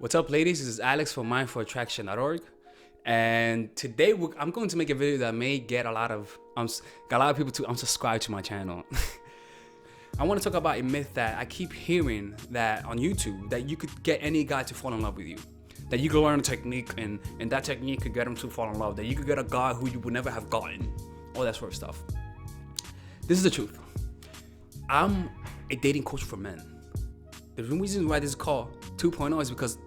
What's up, ladies? This is Alex from mindfulattraction.org, and today I'm going to make a video that may get a lot of people to unsubscribe to my channel. I want to talk about a myth that I keep hearing that on YouTube, that you could get any guy to fall in love with you, that you could learn a technique and that technique could get him to fall in love, that you could get a guy who you would never have gotten, all that sort of stuff. This is the truth. I'm a dating coach for men. The reason why this is called 2.0 is because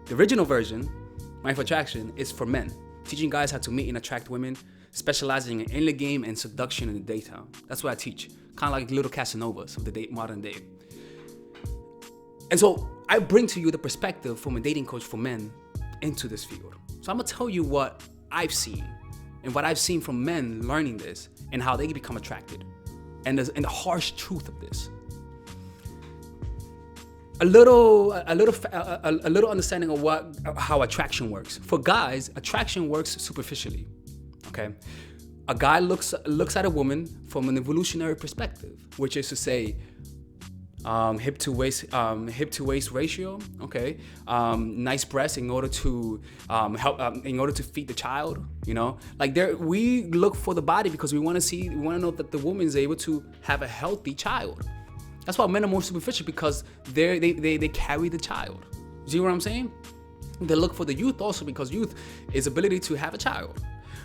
the original version, Mindful Attraction, is for men, teaching guys how to meet and attract women, specializing in the game and seduction in the daytime. That's what I teach, kind of like little Casanovas of the modern day. And so I bring to you the perspective from a dating coach for men into this field. So I'm gonna tell you what I've seen and what I've seen from men learning this and how they become attracted, and the harsh truth of this. A little understanding of how attraction works. For guys, attraction works superficially. Okay, a guy looks at a woman from an evolutionary perspective, which is to say, hip to waist ratio. Okay, nice breasts in order to in order to feed the child. You know, like we look for the body because we want to know that the woman is able to have a healthy child. That's why men are more superficial, because they carry the child. See what I'm saying? They look for the youth also because youth is ability to have a child.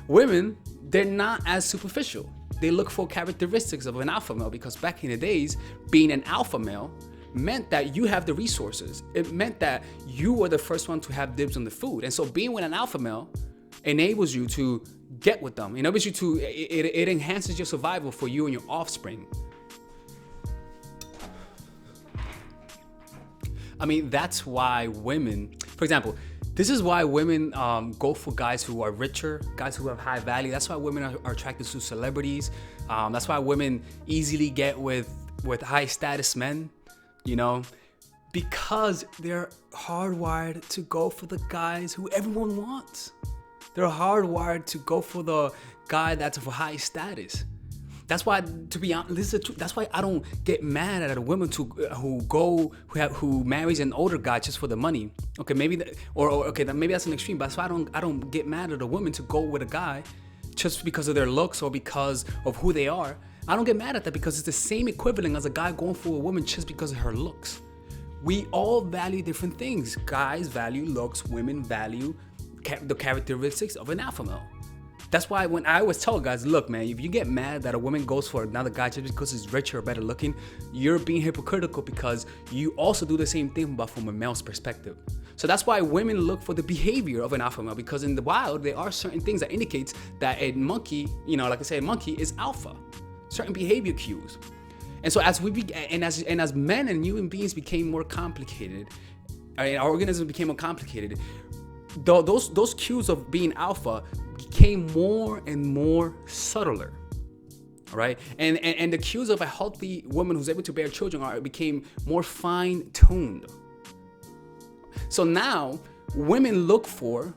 Women, they're not as superficial. They look for characteristics of an alpha male, because back in the days, being an alpha male meant that you have the resources. It meant that you were the first one to have dibs on the food. And so being with an alpha male enables you to get with them. It enables you to, it enhances your survival for you and your offspring. I mean, that's why women, for example, this is why women go for guys who are richer, guys who have high value. That's why women are attracted to celebrities. That's why women easily get with high status men, you know, because they're hardwired to go for the guys who everyone wants. They're hardwired to go for the guy that's of a high status. That's why, to be honest, this is the truth. That's why I don't get mad at a woman who marries an older guy just for the money. Okay, maybe maybe that's an extreme. But that's why I don't get mad at a woman to go with a guy just because of their looks or because of who they are. I don't get mad at that, because it's the same equivalent as a guy going for a woman just because of her looks. We all value different things. Guys value looks. Women value the characteristics of an alpha male. That's why when I always tell guys, look, man, if you get mad that a woman goes for another guy just because he's richer or better looking, you're being hypocritical, because you also do the same thing, but from a male's perspective. So that's why women look for the behavior of an alpha male, because in the wild, there are certain things that indicates that a monkey, you know, like I say, a monkey is alpha. Certain behavior cues. And so as men and human beings became more complicated, our organism became more complicated, those cues of being alpha became more and more subtler, all right? And the cues of a healthy woman who's able to bear children became more fine-tuned. So now women look for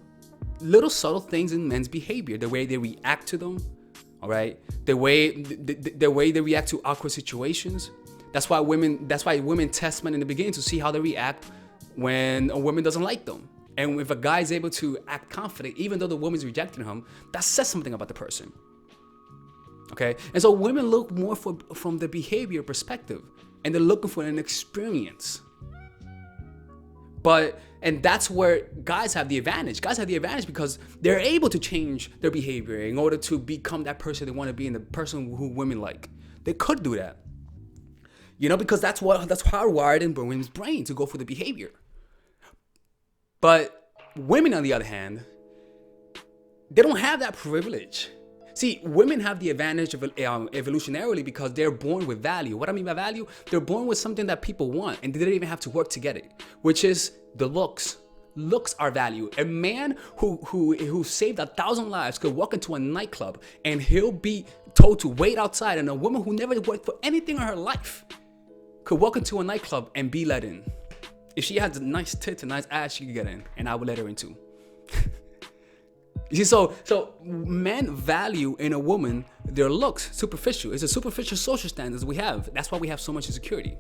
little subtle things in men's behavior, the way they react to them, all right? The way they react to awkward situations. That's why women test men in the beginning to see how they react when a woman doesn't like them. And if a guy is able to act confident, even though the woman's rejecting him, that says something about the person. Okay? And so women look more from the behavior perspective, and they're looking for an experience. And that's where guys have the advantage. Guys have the advantage because they're able to change their behavior in order to become that person they want to be and the person who women like. They could do that. You know, because that's hardwired in women's brain, to go for the behavior. But women, on the other hand, they don't have that privilege. See, women have the advantage of evolutionarily because they're born with value. What I mean by value, they're born with something that people want, and they didn't even have to work to get it, which is the looks. Looks are value. A man who saved 1,000 lives could walk into a nightclub and he'll be told to wait outside, and a woman who never worked for anything in her life could walk into a nightclub and be let in. If she has a nice tits and nice ass, she could get in, and I would let her in too. You see, so men value in a woman their looks, superficial. It's a superficial social standards we have. That's why we have so much insecurity.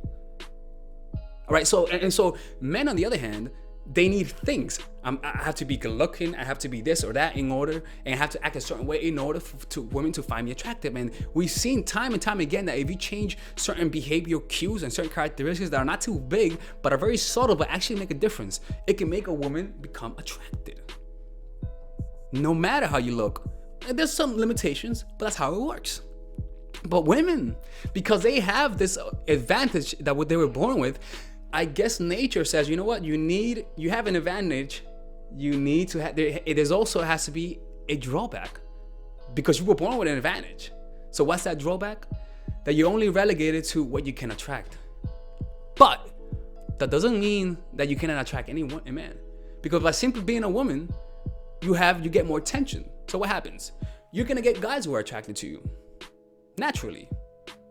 All right, so men, on the other hand, They need things. I have to be good looking. I have to be this or that in order, and I have to act a certain way in order to women to find me attractive. And we've seen time and time again that if you change certain behavioral cues and certain characteristics that are not too big but are very subtle but actually make a difference, it can make a woman become attracted. No matter how you look, and there's some limitations, but that's how it works. But women, because they have this advantage that what they were born with, I guess nature says, you know what, you have an advantage. You need to have, it is also has to be a drawback because you were born with an advantage. So what's that drawback? That you're only relegated to what you can attract. But that doesn't mean that you cannot attract a man. Because by simply being a woman, you get more attention. So what happens? You're gonna get guys who are attracted to you. Naturally.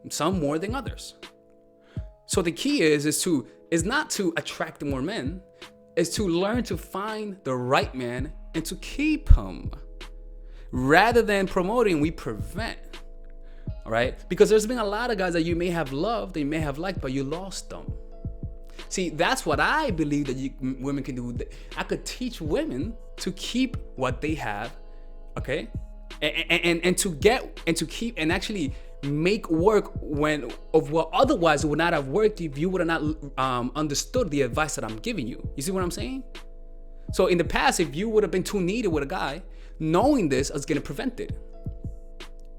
Some more than others. So the key is not to attract more men, is to learn to find the right man and to keep him. Rather than promoting, we prevent. All right? Because there's been a lot of guys that you may have loved, they may have liked, but you lost them. See, that's what I believe that women can do. I could teach women to keep what they have, okay? And to keep and actually make work of what otherwise would not have worked if you would have not understood the advice that I'm giving you. You see what I'm saying? So in the past, if you would have been too needy with a guy, knowing this is going to prevent it.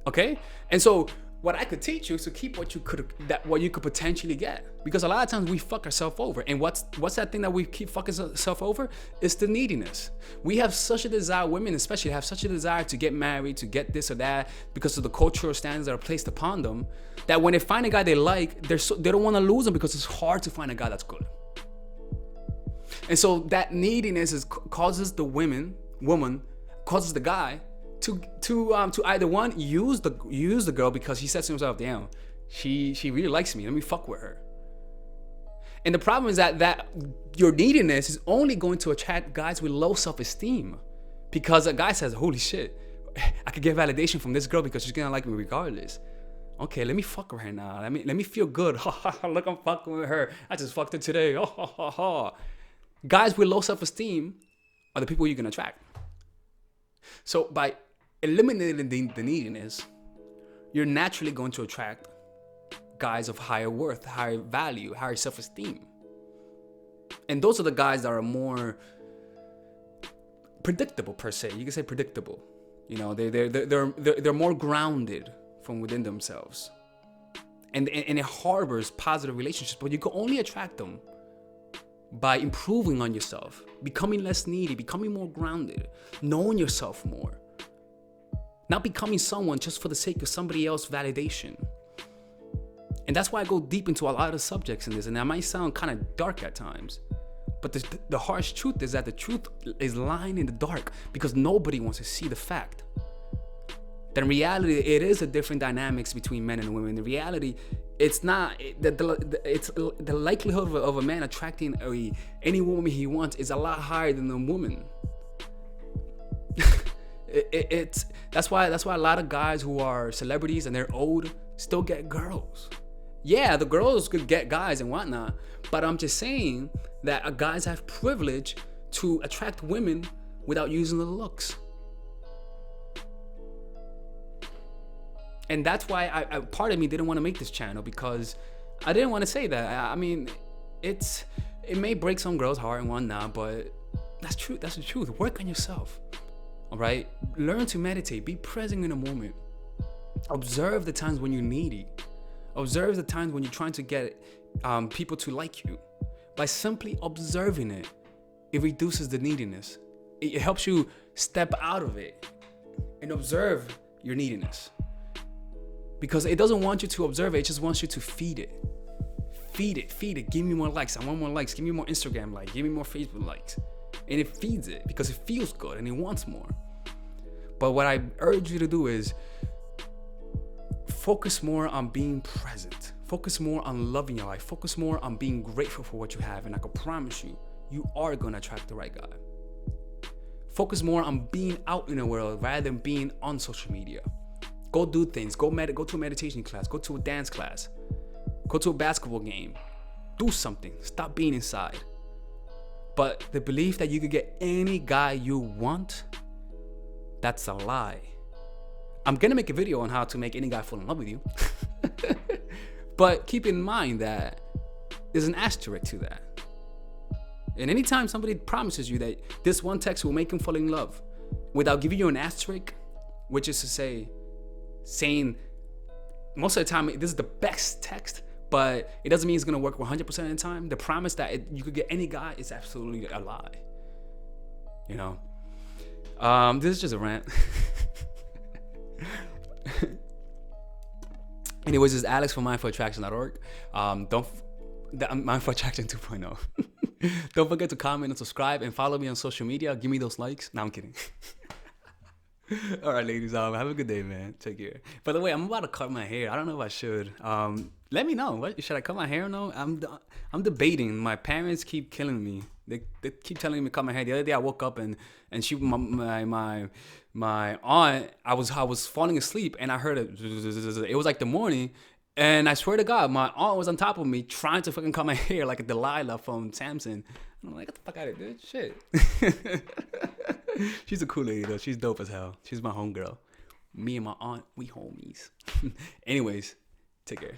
Okay? And so what I could teach you is to keep what you could potentially get. Because a lot of times we fuck ourselves over. And what's that thing that we keep fucking ourselves over? It's the neediness. We have such a desire, women especially have such a desire to get married, to get this or that, because of the cultural standards that are placed upon them, that when they find a guy they like, they don't want to lose him because it's hard to find a guy that's good. And so that neediness causes the woman causes the guy to either one use the girl because he says to himself, damn, she really likes me, let me fuck with her. And the problem is that your neediness is only going to attract guys with low self-esteem, because a guy says, holy shit, I could get validation from this girl because she's gonna like me regardless. Okay, let me fuck with her now. Let me feel good. Look, I'm fucking with her. I just fucked her today. Guys with low self-esteem are the people you can attract. So by eliminating the neediness, you're naturally going to attract guys of higher worth, higher value, higher self-esteem. And those are the guys that are more predictable per se. You can say predictable. You know, they're more grounded from within themselves. And it harbors positive relationships, but you can only attract them by improving on yourself, becoming less needy, becoming more grounded, knowing yourself more. Not becoming someone just for the sake of somebody else's validation. And that's why I go deep into a lot of subjects in this, and that might sound kind of dark at times. But the harsh truth is that the truth is lying in the dark because nobody wants to see the fact. That in reality, it is a different dynamics between men and women. In reality, it's not, it's the likelihood of a man attracting any woman he wants is a lot higher than the woman. That's why a lot of guys who are celebrities and they're old still get girls. Yeah, the girls could get guys and whatnot, but I'm just saying that guys have privilege to attract women without using the looks. And that's why part of me didn't want to make this channel, because I didn't want to say that. I mean, it may break some girls' heart and whatnot, but that's true. That's the truth. Work on yourself. All right? Learn to meditate. Be present in a moment. Observe the times when you're needy. Observe the times when you're trying to get people to like you. By simply observing it, it reduces the neediness. It helps you step out of it and observe your neediness. Because it doesn't want you to observe it, it just wants you to feed it. Feed it. Give me more likes. I want more likes. Give me more Instagram likes. Give me more Facebook likes. And it feeds it because it feels good and it wants more. But what I urge you to do is focus more on being present. Focus more on loving your life. Focus more on being grateful for what you have. And I can promise you, you are going to attract the right guy. Focus more on being out in the world rather than being on social media. Go do things. Go to a meditation class. Go to a dance class. Go to a basketball game. Do something. Stop being inside. But the belief that you could get any guy you want, that's a lie. I'm gonna make a video on how to make any guy fall in love with you. But keep in mind that there's an asterisk to that. And anytime somebody promises you that this one text will make him fall in love without giving you an asterisk, which is to say, saying most of the time this is the best text, but it doesn't mean it's gonna work 100% of the time. The promise that you could get any guy is absolutely a lie. You know, this is just a rant. Anyways, this is Alex from mindfulattraction.org. Mindfulattraction 2.0. Don't forget to comment and subscribe and follow me on social media. Give me those likes. No, I'm kidding. All right, ladies. Have a good day, man. Take care. By the way, I'm about to cut my hair. I don't know if I should. Let me know. What should I cut my hair or no? I'm debating. My parents keep killing me. They keep telling me to cut my hair. The other day I woke up and she my aunt. I was falling asleep and I heard it. It was like the morning. And I swear to God, my aunt was on top of me trying to fucking cut my hair like a Delilah from Samson. And I'm like, get the fuck out of here, dude. Shit. She's a cool lady, though. She's dope as hell. She's my homegirl. Me and my aunt, we homies. Anyways, take care.